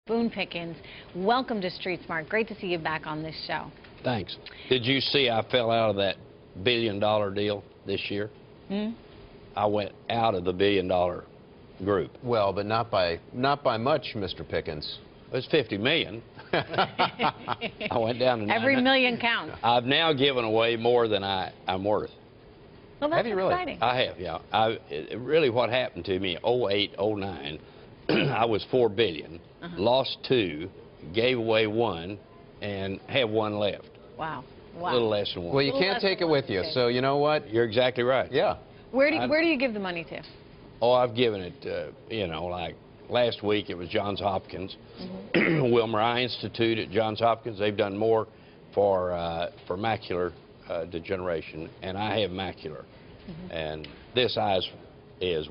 Boone Pickens, welcome to Street Smart. Great to see you back on this show. Thanks. Did you see I fell out of that billion-dollar deal this year? I went out of the billion-dollar group. Well, but not by much, Mr. Pickens. It was 50 million. I went down to Every million counts. I've now given away more than I'm worth. Well, that's Have you really? exciting. I have, yeah. Really what happened to me, 08, 09, I was $4 billion, lost 2, gave away 1, and have 1 left. Wow. A little less than 1. Well, you can't take it with you, so you know what? You're exactly right. Yeah. Where do you give the money to? Oh, I've given it, like last week it was Johns Hopkins, Wilmer Eye Institute at Johns Hopkins. They've done more for macular degeneration, and I have macular. And this eye is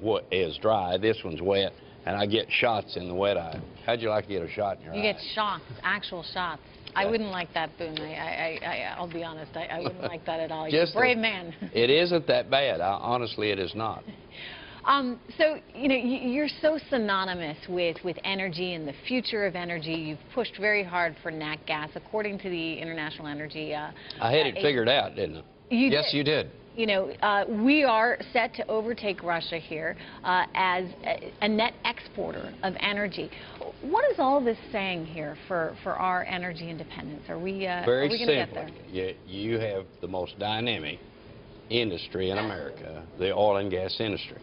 dry, this one's wet, and I get shots in the wet eye. How'd you like to get a shot in your eye? You get shots, actual shots. I wouldn't like that, Boone. I'll be honest. I wouldn't like that at all. You're a brave man. It isn't that bad. Honestly, it is not. So, you're so synonymous with energy and the future of energy. You've pushed very hard for nat gas, according to the International Energy. I had it figured out, didn't I? Yes, you did. We are set to overtake Russia here as a net exporter of energy. What is all this saying here for our energy independence? Are we going to get there? You have the most dynamic industry in America, the oil and gas industry.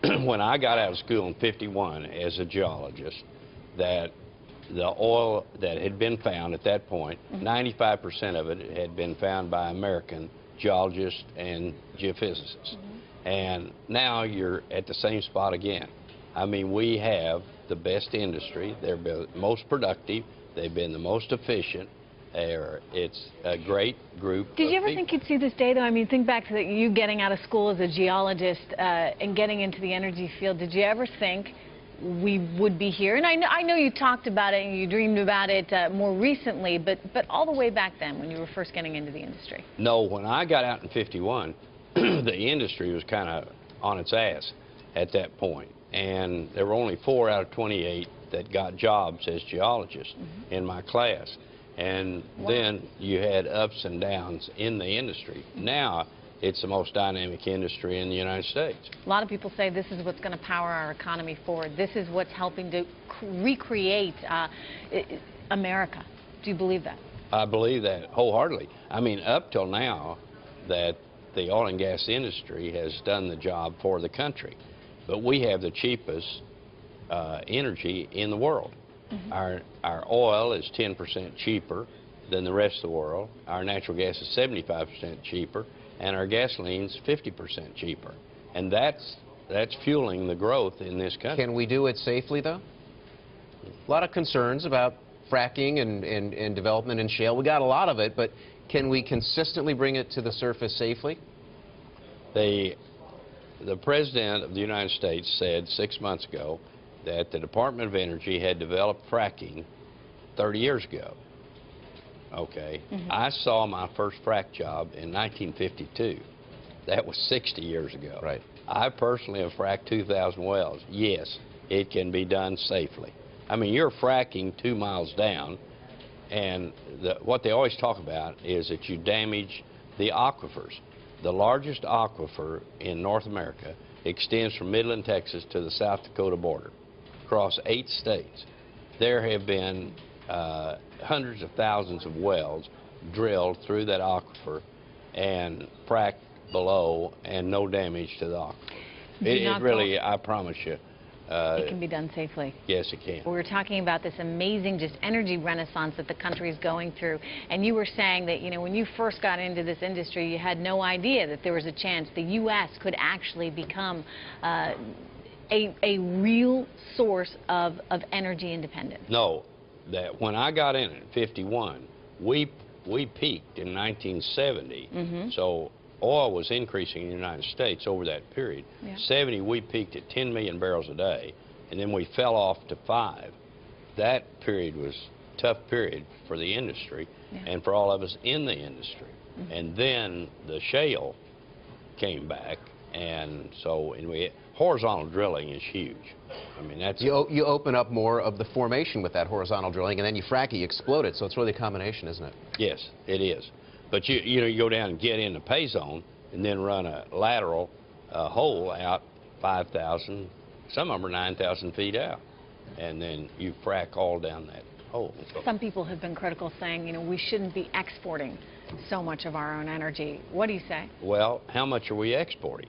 When I got out of school in '51 as a geologist, that the oil that had been found at that point, 95% of it had been found by American geologists and geophysicists. And now you're at the same spot again. I mean, we have the best industry. They're the most productive. They've been the most efficient. It's a great group. Did you ever think you'd see this day, though? I mean, think back to you getting out of school as a geologist and getting into the energy field. Did you ever think we would be here? And I know you talked about it and you dreamed about it more recently, but all the way back then when you were first getting into the industry. No, when I got out in '51, the industry was kind of on its ass at that point. And there were only 4 out of 28 that got jobs as geologists in my class. And then you had ups and downs in the industry. Now it's the most dynamic industry in the United States. A lot of people say this is what's going to power our economy forward. This is what's helping to recreate America. Do you believe that? I believe that wholeheartedly. I mean, up till now, that the oil and gas industry has done the job for the country. But we have the cheapest energy in the world. Our oil is 10% cheaper than the rest of the world. Our natural gas is 75% cheaper, and our gasoline's 50% cheaper. And that's fueling the growth in this country. Can we do it safely, though? A lot of concerns about fracking and development in shale. We got a lot of it, but can we consistently bring it to the surface safely? The President of the United States said 6 months ago that the Department of Energy had developed fracking 30 years ago. Okay. I saw my first frack job in 1952. That was 60 years ago. Right. I personally have fracked 2,000 wells. Yes, it can be done safely. I mean, you're fracking 2 miles down, and what they always talk about is that you damage the aquifers. The largest aquifer in North America extends from Midland, Texas to the South Dakota border, across 8 states. There have been hundreds of thousands of wells drilled through that aquifer and fracked below, and no damage to the aquifer. It really, I promise you. It can be done safely. Yes, it can. We were talking about this amazing just energy renaissance that the country is going through, and you were saying that, when you first got into this industry, you had no idea that there was a chance the U.S. could actually become a real source of energy independence. No, that when I got in at '51, we peaked in 1970. So oil was increasing in the United States over that period. Yeah. '70, we peaked at 10 million barrels a day, and then we fell off to 5. That period was a tough period for the industry and for all of us in the industry. And then the shale came back, And so horizontal drilling is huge. I mean, that's... You open up more of the formation with that horizontal drilling, and then you frack it, you explode it. So it's really a combination, isn't it? Yes, it is. But you go down and get in the pay zone and then run a lateral hole out 5,000, some of them are 9,000 feet out. And then you frack all down that hole. So some people have been critical, saying, you know, we shouldn't be exporting so much of our own energy. What do you say? Well, how much are we exporting?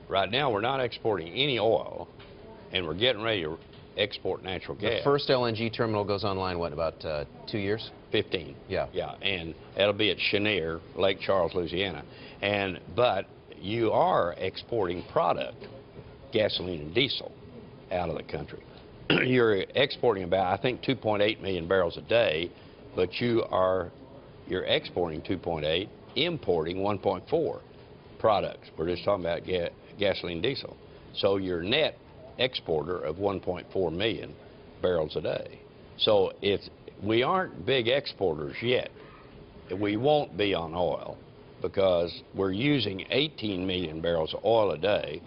Right now, we're not exporting any oil, and we're getting ready to export natural gas. The first LNG terminal goes online, what, about 2 years? 15. Yeah. Yeah, and that'll be at Cheniere, Lake Charles, Louisiana. But you are exporting product, gasoline and diesel, out of the country. You're exporting about, I think, 2.8 million barrels a day, but you're exporting 2.8, importing 1.4 products. We're just talking about gasoline and diesel. So your net exporter of 1.4 million barrels a day. So we aren't big exporters yet. We won't be on oil because we're using 18 million barrels of oil a day,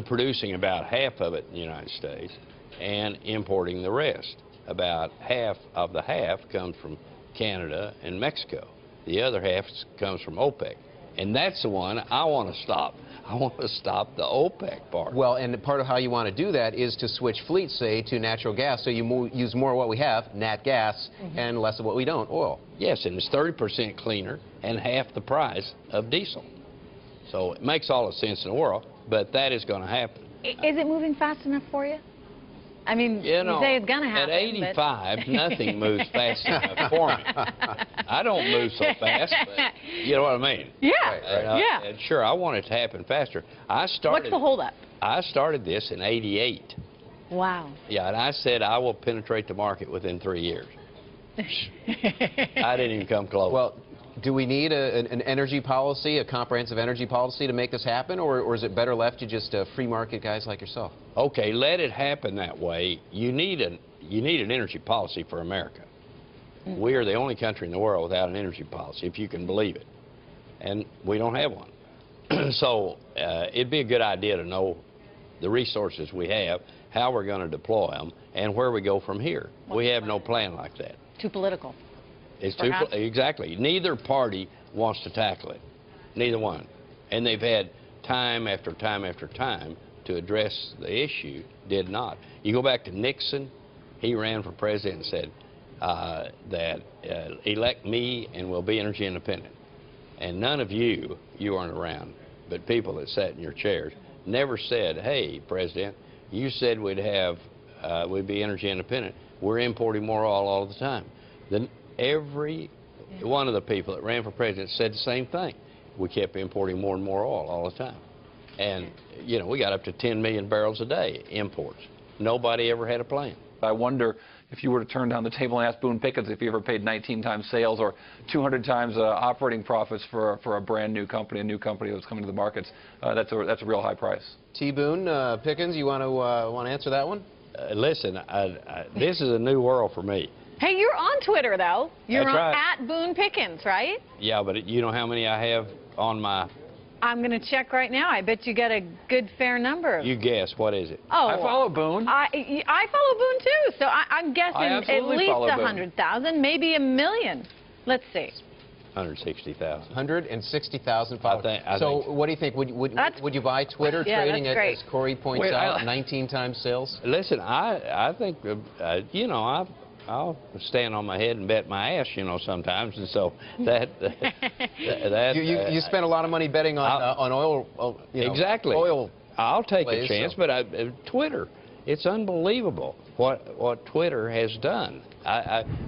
producing about half of it in the United States, and importing the rest. About half of the half comes from Canada and Mexico. The other half comes from OPEC. And that's the one I want to stop. I want to stop the OPEC part. Well, and part of how you want to do that is to switch fleets, say, to natural gas, so you use more of what we have, nat gas, and less of what we don't, oil. Yes, and it's 30% cleaner and half the price of diesel. So it makes all the sense in the world, but that is going to happen. Is it moving fast enough for you? I mean, you say it's going to happen. At 85, nothing moves fast enough for me. I don't move so fast, but you know what I mean? Yeah, yeah. And sure, I want it to happen faster. What's the holdup? I started this in '88. Wow. Yeah, and I said I will penetrate the market within 3 years. I didn't even come close. Well, do we need an energy policy, a comprehensive energy policy to make this happen, or is it better left to just free market guys like yourself? Okay, let it happen that way. You need an energy policy for America. We are the only country in the world without an energy policy, if you can believe it. And we don't have one. So it'd be a good idea to know the resources we have, how we're going to deploy them, and where we go from here. We have no plan like that. Too political. It's too, exactly. Neither party wants to tackle it. Neither one. And they've had time after time after time to address the issue, did not. You go back to Nixon, he ran for president and said that elect me and we'll be energy independent. And none of you weren't around, but people that sat in your chairs never said, hey, President, you said we'd be energy independent. We're importing more oil all the time. Then every one of the people that ran for president said the same thing. We kept importing more and more oil all the time. And, you know, we got up to 10 million barrels a day imports. Nobody ever had a plan. I wonder if you were to turn down the table and ask Boone Pickens if he ever paid 19 times sales or 200 times operating profits for a brand new company, a new company that's coming to the markets. That's a real high price. T. Boone Pickens, you want to answer that one? Listen, this is a new world for me. Hey, you're on Twitter, though. You're That's right. at Boone Pickens, right? Yeah, but you know how many I have on my... I'm going to check right now. I bet you get a good, fair number. You guess. What is it? Oh, I follow Boone. I follow Boone, too. So I'm guessing at least 100,000, maybe 1 million. Let's see. 160,000. 160,000 followers. I think what do you think? Would you buy Twitter trading at, as Corey points out, 19 times sales? Listen, I think, you know, I'll stand on my head and bet my ass, you know, sometimes, and so that you spend a lot of money betting on oil. You know, exactly. Oil. I'll take plays, a chance, so. but Twitter, it's unbelievable what Twitter has done.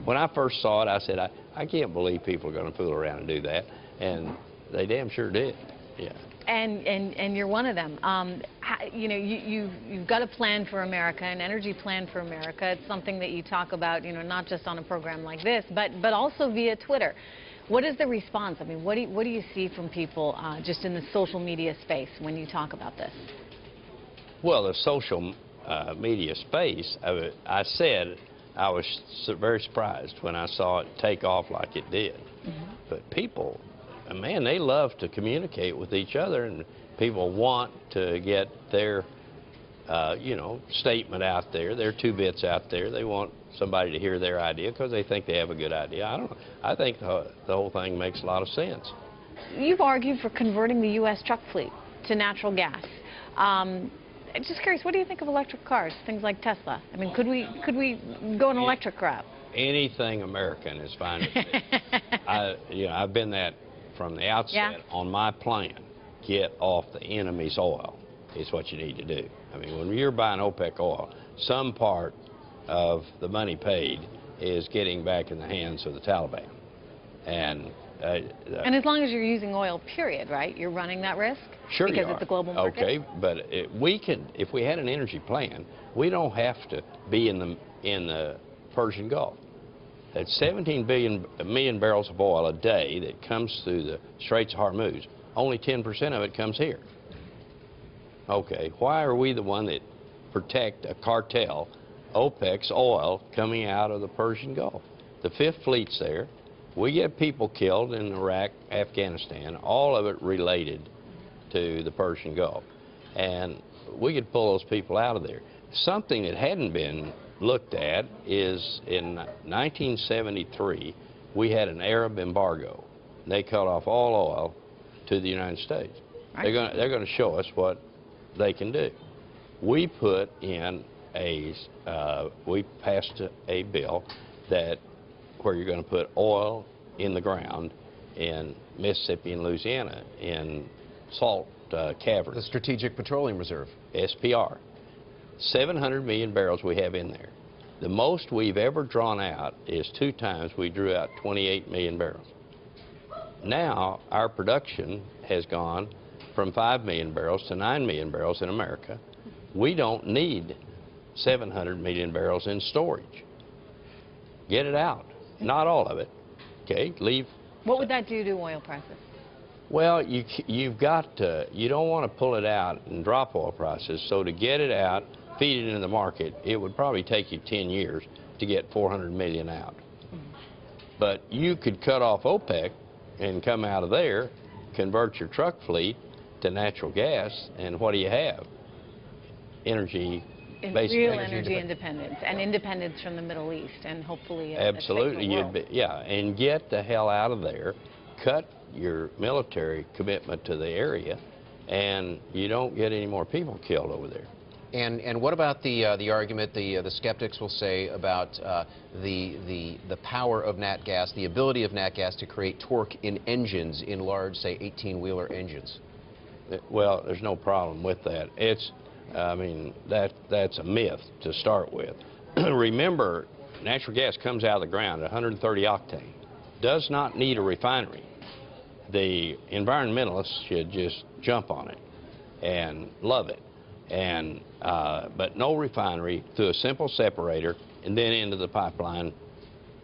When I first saw it, I said, I can't believe people are going to fool around and do that, and they damn sure did. Yeah. And you're one of them. You know, you've got a plan for America, an energy plan for America. It's something that you talk about, you know, not just on a program like this, but also via Twitter. What is the response? I mean, what do you see from people just in the social media space when you talk about this? Well, the social media space, I said I was very surprised when I saw it take off like it did. But people, man, they love to communicate with each other, People want to get their, statement out there, their two bits out there. They want somebody to hear their idea because they think they have a good idea. I don't know. I think the whole thing makes a lot of sense. You've argued for converting the U.S. truck fleet to natural gas. Just curious, what do you think of electric cars, things like Tesla? I mean, could we go an electric route? Anything American is fine with me. I've been that from the outset on my plan. Get off the enemy's oil is what you need to do. I mean, when you're buying OPEC oil, some part of the money paid is getting back in the hands of the Taliban. And as long as you're using oil, period, right? You're running that risk? Sure because you are. It's a global market? Okay, but if we had an energy plan, we don't have to be in the Persian Gulf. At 17 million barrels of oil a day that comes through the Straits of Hormuz, only 10% of it comes here. Okay, why are we the one that protect a cartel, OPEC's oil, coming out of the Persian Gulf? The Fifth Fleet's there. We get people killed in Iraq, Afghanistan, all of it related to the Persian Gulf. And we could pull those people out of there. Something that hadn't been looked at is in 1973, we had an Arab embargo. They cut off all oil to the United States. Right. They're going to show us what they can do. We put in we passed a bill where you're going to put oil in the ground in Mississippi and Louisiana in salt caverns. The Strategic Petroleum Reserve. SPR. 700 million barrels we have in there. The most we've ever drawn out is 2 times we drew out 28 million barrels. Now our production has gone from 5 million barrels to 9 million barrels in America. We don't need 700 million barrels in storage. Get it out. Not all of it. Okay, leave. What would that do to oil prices? Well, you've got to, you don't want to pull it out and drop oil prices. So to get it out, feed it into the market, it would probably take you 10 years to get 400 million out. But you could cut off OPEC and come out of there, convert your truck fleet to natural gas, and what do you have? Energy. Real energy independence and independence from the Middle East, and hopefully absolutely, and get the hell out of there. Cut your military commitment to the area, and you don't get any more people killed over there. And what about the argument the skeptics will say about the power of nat gas, the ability of nat gas to create torque in engines, in large, say, 18-wheeler engines? Well, there's no problem with that. I mean, that's a myth to start with. Remember, natural gas comes out of the ground at 130 octane. Does not need a refinery. The environmentalists should just jump on it and love it. And but no refinery, through a simple separator and then into the pipeline,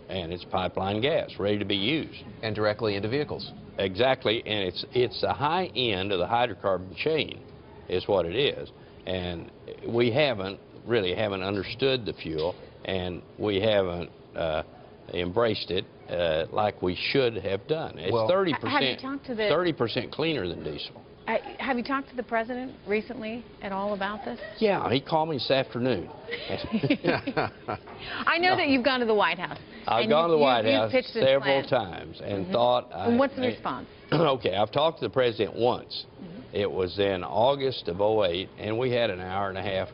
and it's pipeline gas ready to be used. And directly into vehicles. Exactly, and it's the high end of the hydrocarbon chain is what it is. And we really haven't understood the fuel, and we haven't embraced it like we should have done. It's 30% cleaner than diesel. Have you talked to the president recently at all about this? Yeah, he called me this afternoon. I know that you've gone to the White House. I've gone to the White House several times and thought... And what's the response? Okay, I've talked to the president once. It was in August of '08, and we had an hour-and-a-half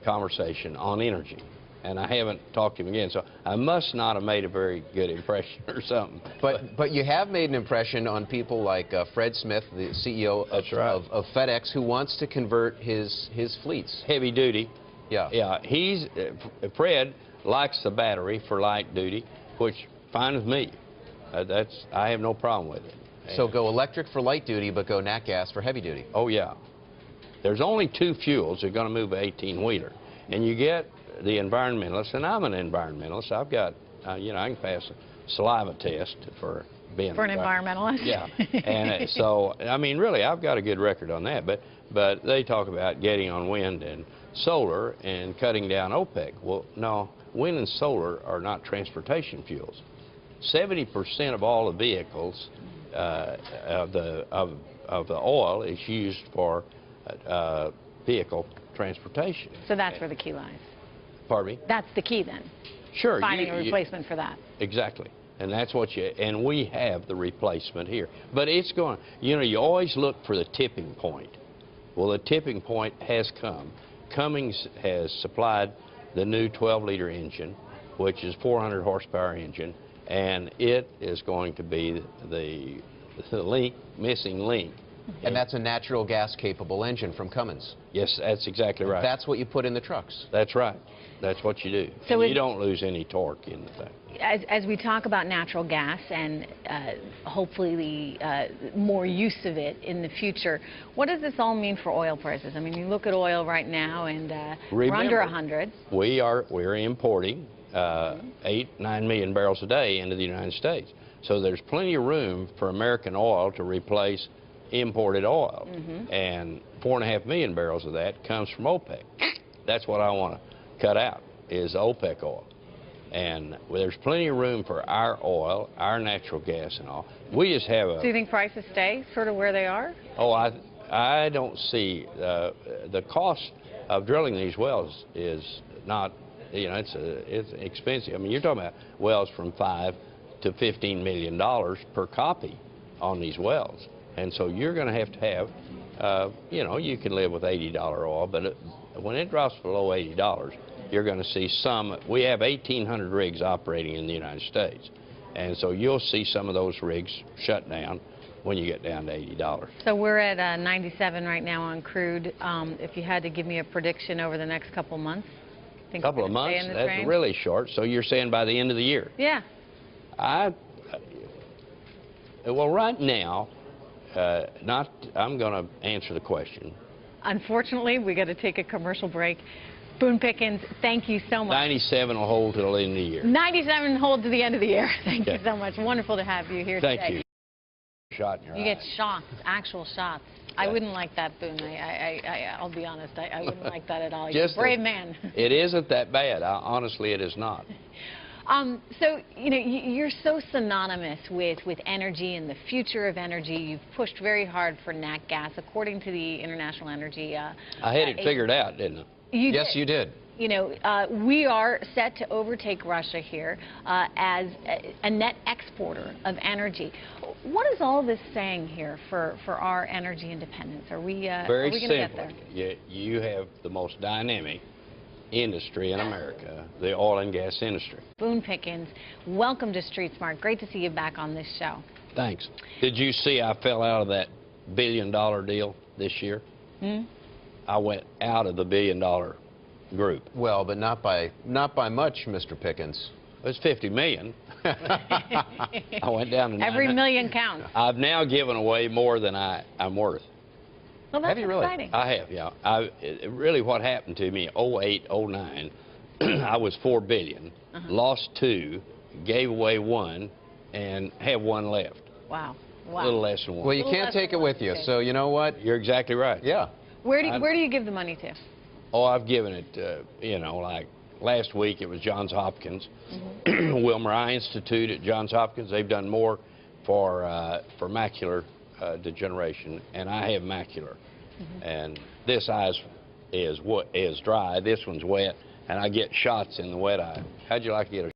conversation on energy. And I haven't talked to him again, so I must not have made a very good impression or something. But you have made an impression on people like Fred Smith, the CEO of FedEx, who wants to convert his fleets. Heavy duty. Yeah. Yeah, Fred likes the battery for light duty, which fine with me. I have no problem with it. So go electric for light duty, but go nat gas for heavy duty. Oh, yeah. There's only 2 fuels that are going to move an 18-wheeler. And you get the environmentalists, and I'm an environmentalist. I've got, I can pass a saliva test for being... For an environmentalist? Yeah. And so, I mean, really, I've got a good record on that. But they talk about getting on wind and solar and cutting down OPEC. Well, no, wind and solar are not transportation fuels. 70% of all the vehicles of of the oil is used for vehicle transportation. So that's where the key lies. Pardon me? That's the key then. Sure. Finding a replacement for that. Exactly. And that's what and we have the replacement here. But it's going, you always look for the tipping point. Well, the tipping point has come. Cummins has supplied the new 12-liter engine, which is 400 horsepower engine, and it is going to be the missing link. And that's a natural gas capable engine from Cummins. Yes, that's exactly right. That's what you put in the trucks. That's right. That's what you do. So and you don't lose any torque in the thing. As we talk about natural gas and hopefully more use of it in the future, what does this all mean for oil prices? I mean, you look at oil right now and we're under 100. We're importing 8-9 million barrels a day into the United States. So there's plenty of room for American oil to replace imported oil. And 4.5 million barrels of that comes from OPEC. That's what I want to cut out, is OPEC oil. And there's plenty of room for our oil, our natural gas and all. We just have a... Do you think prices stay sort of where they are? Oh, I don't see... the cost of drilling these wells is not, it's expensive. I mean, you're talking about wells from $5 to $15 million per copy on these wells. And so you're going to have, you can live with $80 oil, but when it drops below $80, you're going to see some. We have 1,800 rigs operating in the United States. And so you'll see some of those rigs shut down when you get down to $80. So we're at 97 right now on crude. If you had to give me a prediction over the next couple months? Couple of months? That's really short. So you're saying by the end of the year? Yeah. Well, right now, I'm going to answer the question. Unfortunately, we got to take a commercial break. Boone Pickens, thank you so much. 97 will hold till the end of the year. 97 hold to the end of the year. Thank you so much. Wonderful to have you here today. Thank you. Shot in your eye. You get shots, actual shots. I wouldn't like that, Boone. I'll be honest. I wouldn't like that at all. You're a brave man. It isn't that bad. Honestly, it is not. So, you're so synonymous with energy and the future of energy. You've pushed very hard for nat gas, according to the International Energy. I had it figured out, didn't I? Yes, you did. We are set to overtake Russia here as a net exporter of energy. What is all this saying here for our energy independence? Are we going to get there? You have the most dynamic industry in America, the oil and gas industry. Boone Pickens, welcome to Street Smart. Great to see you back on this show. Thanks. Did you see I fell out of that $1 billion deal this year? I went out of the $1 billion group. Well, but not by much, Mr. Pickens. It was 50 million. I went down to every million counts. I've now given away more than I'm worth. Well, that's have you really? Exciting. I have, yeah. Really, what happened to me, 08, 09, I was $4 billion, lost 2, gave away 1, and have 1 left. Wow. A little less than 1. Well, you can't take it with you, so you know what? You're exactly right. Yeah. Where do you give the money to? Oh, I've given it, like last week it was Johns Hopkins, Wilmer Eye Institute at Johns Hopkins. They've done more for macular degeneration, and I have macular. And this eye is dry, this one's wet, and I get shots in the wet eye. How'd you like to get a